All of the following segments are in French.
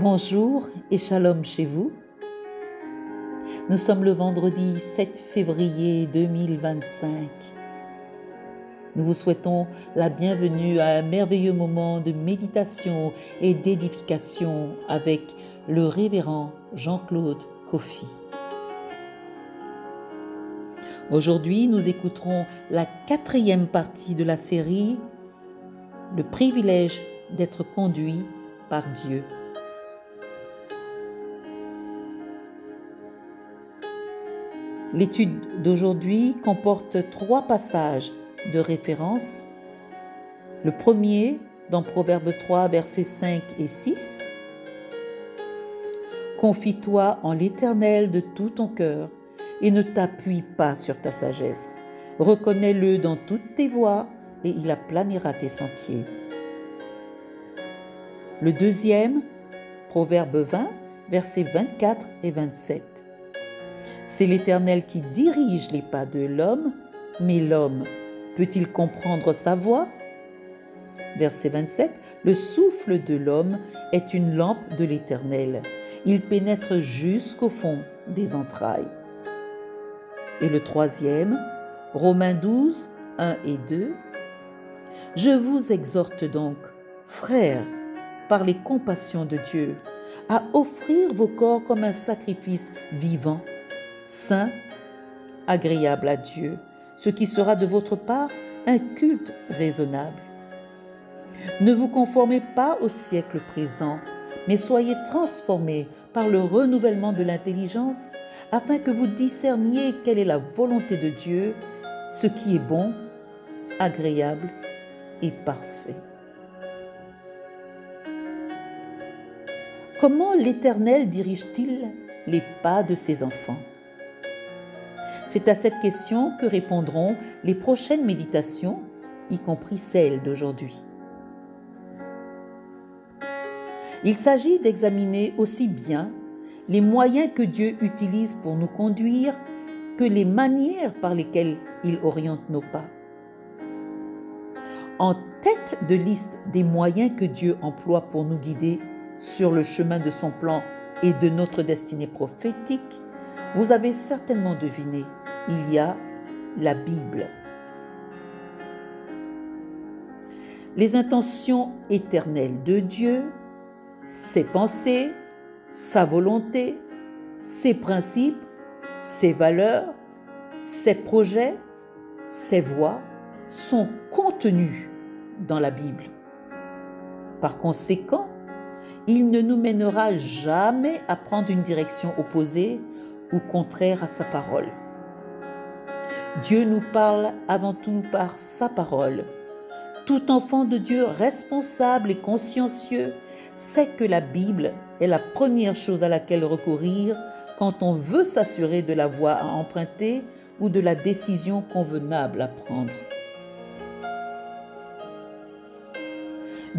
Bonjour et shalom chez vous. Nous sommes le vendredi 7 février 2025. Nous vous souhaitons la bienvenue à un merveilleux moment de méditation et d'édification avec le révérend Jean-Claude Koffi. Aujourd'hui, nous écouterons la 4e partie de la série « Le privilège d'être conduit par Dieu ». L'étude d'aujourd'hui comporte 3 passages de référence. Le premier, dans Proverbe 3, versets 5 et 6. « Confie-toi en l'Éternel de tout ton cœur et ne t'appuie pas sur ta sagesse. Reconnais-le dans toutes tes voies et il aplanira tes sentiers. » Le deuxième, Proverbe 20, versets 24 et 27. C'est l'Éternel qui dirige les pas de l'homme, mais l'homme peut-il comprendre sa voie? Verset 27. Le souffle de l'homme est une lampe de l'Éternel. Il pénètre jusqu'au fond des entrailles. Et le troisième, Romains 12, 1 et 2. Je vous exhorte donc, frères, par les compassions de Dieu, à offrir vos corps comme un sacrifice vivant, saint, agréable à Dieu, ce qui sera de votre part un culte raisonnable. Ne vous conformez pas au siècle présent, mais soyez transformés par le renouvellement de l'intelligence, afin que vous discerniez quelle est la volonté de Dieu, ce qui est bon, agréable et parfait. Comment l'Éternel dirige-t-il les pas de ses enfants? C'est à cette question que répondront les prochaines méditations, y compris celle d'aujourd'hui. Il s'agit d'examiner aussi bien les moyens que Dieu utilise pour nous conduire que les manières par lesquelles il oriente nos pas. En tête de liste des moyens que Dieu emploie pour nous guider sur le chemin de son plan et de notre destinée prophétique, vous avez certainement deviné, il y a la Bible. Les intentions éternelles de Dieu, ses pensées, sa volonté, ses principes, ses valeurs, ses projets, ses voies sont contenus dans la Bible. Par conséquent, il ne nous mènera jamais à prendre une direction opposée ou contraire à sa parole. Dieu nous parle avant tout par sa parole. Tout enfant de Dieu responsable et consciencieux sait que la Bible est la première chose à laquelle recourir quand on veut s'assurer de la voie à emprunter ou de la décision convenable à prendre.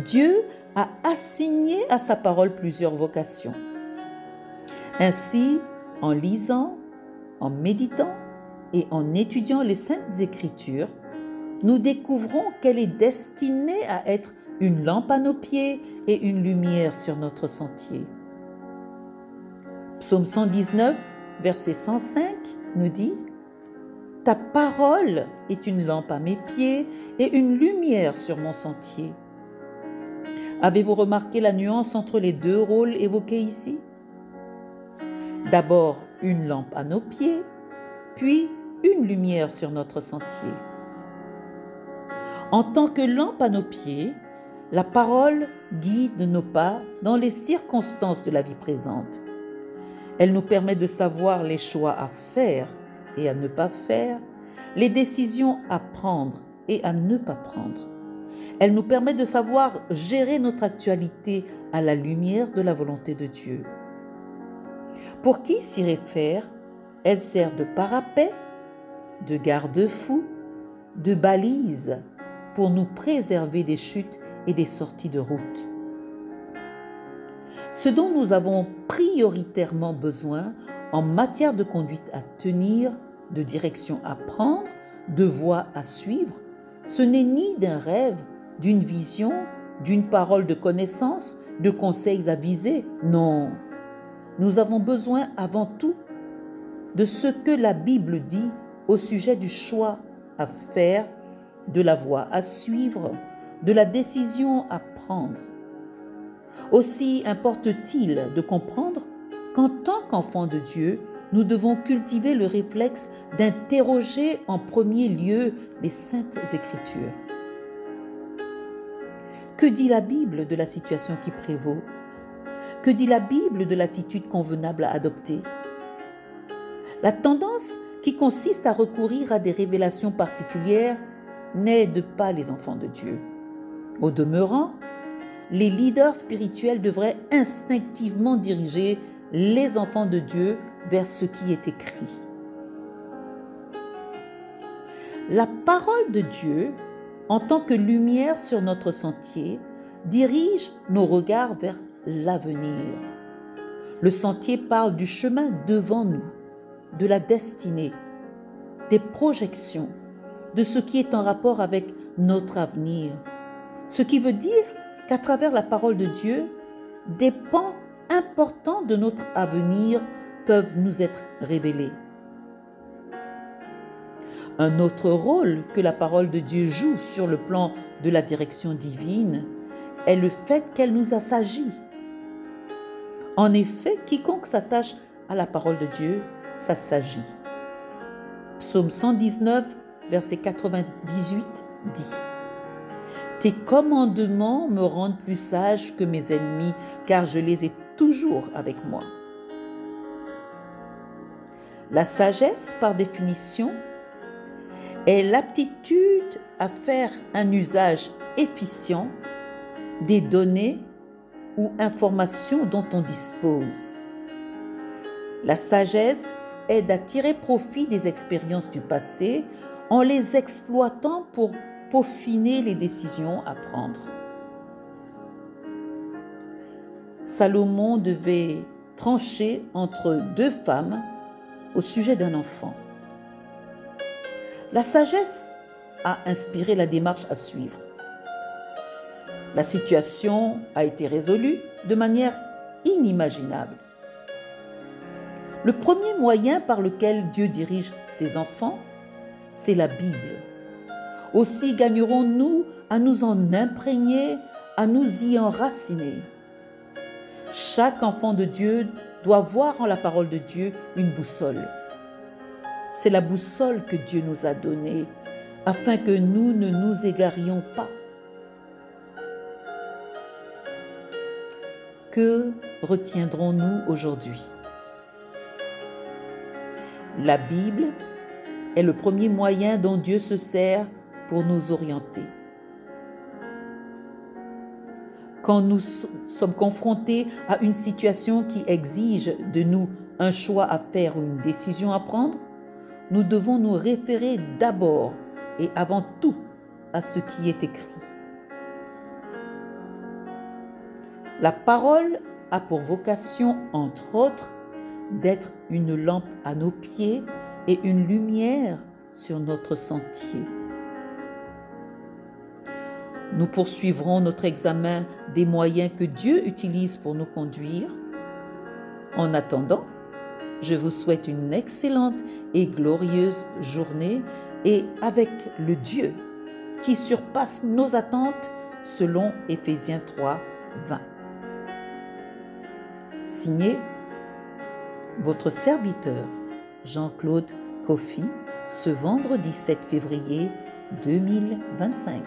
Dieu a assigné à sa parole plusieurs vocations. Ainsi, en lisant, en méditant et en étudiant les Saintes Écritures, nous découvrons qu'elle est destinée à être une lampe à nos pieds et une lumière sur notre sentier. Psaume 119, verset 105 nous dit « Ta parole est une lampe à mes pieds et une lumière sur mon sentier. » Avez-vous remarqué la nuance entre les deux rôles évoqués ici? D'abord, une lampe à nos pieds, puis une lumière sur notre sentier. En tant que lampe à nos pieds, la parole guide nos pas dans les circonstances de la vie présente. Elle nous permet de savoir les choix à faire et à ne pas faire, les décisions à prendre et à ne pas prendre. Elle nous permet de savoir gérer notre actualité à la lumière de la volonté de Dieu. Pour qui s'y réfère, elle sert de parapet, de garde-fou, de balise pour nous préserver des chutes et des sorties de route. Ce dont nous avons prioritairement besoin en matière de conduite à tenir, de direction à prendre, de voie à suivre, ce n'est ni d'un rêve, d'une vision, d'une parole de connaissance, de conseils avisés. Non, nous avons besoin avant tout de ce que la Bible dit au sujet du choix à faire, de la voie à suivre, de la décision à prendre. Aussi importe-t-il de comprendre qu'en tant qu'enfants de Dieu, nous devons cultiver le réflexe d'interroger en premier lieu les Saintes Écritures. Que dit la Bible de la situation qui prévaut? Que dit la Bible de l'attitude convenable à adopter? La tendance qui consiste à recourir à des révélations particulières n'aide pas les enfants de Dieu. Au demeurant, les leaders spirituels devraient instinctivement diriger les enfants de Dieu vers ce qui est écrit. La parole de Dieu, en tant que lumière sur notre sentier, dirige nos regards vers l'avenir. Le sentier parle du chemin devant nous, de la destinée, des projections, de ce qui est en rapport avec notre avenir. Ce qui veut dire qu'à travers la parole de Dieu, des pans importants de notre avenir peuvent nous être révélés. Un autre rôle que la parole de Dieu joue sur le plan de la direction divine est le fait qu'elle nous assagit. En effet, quiconque s'attache à la parole de Dieu s'assagit. Psaume 119, verset 98 dit « Tes commandements me rendent plus sage que mes ennemis, car je les ai toujours avec moi. » La sagesse, par définition, est l'aptitude à faire un usage efficient des données ou informations dont on dispose. La sagesse aide à tirer profit des expériences du passé en les exploitant pour peaufiner les décisions à prendre. Salomon devait trancher entre deux femmes au sujet d'un enfant. La sagesse a inspiré la démarche à suivre. La situation a été résolue de manière inimaginable. Le premier moyen par lequel Dieu dirige ses enfants, c'est la Bible. Aussi gagnerons-nous à nous en imprégner, à nous y enraciner. Chaque enfant de Dieu doit voir en la parole de Dieu une boussole. C'est la boussole que Dieu nous a donnée afin que nous ne nous égarions pas. Que retiendrons-nous aujourd'hui? La Bible est le premier moyen dont Dieu se sert pour nous orienter. Quand nous sommes confrontés à une situation qui exige de nous un choix à faire ou une décision à prendre, nous devons nous référer d'abord et avant tout à ce qui est écrit. La parole a pour vocation, entre autres, d'être une lampe à nos pieds et une lumière sur notre sentier. Nous poursuivrons notre examen des moyens que Dieu utilise pour nous conduire. En attendant, je vous souhaite une excellente et glorieuse journée et avec le Dieu qui surpasse nos attentes selon Éphésiens 3, 20. Signé votre serviteur Jean-Claude Kofi, ce vendredi 7 février 2025.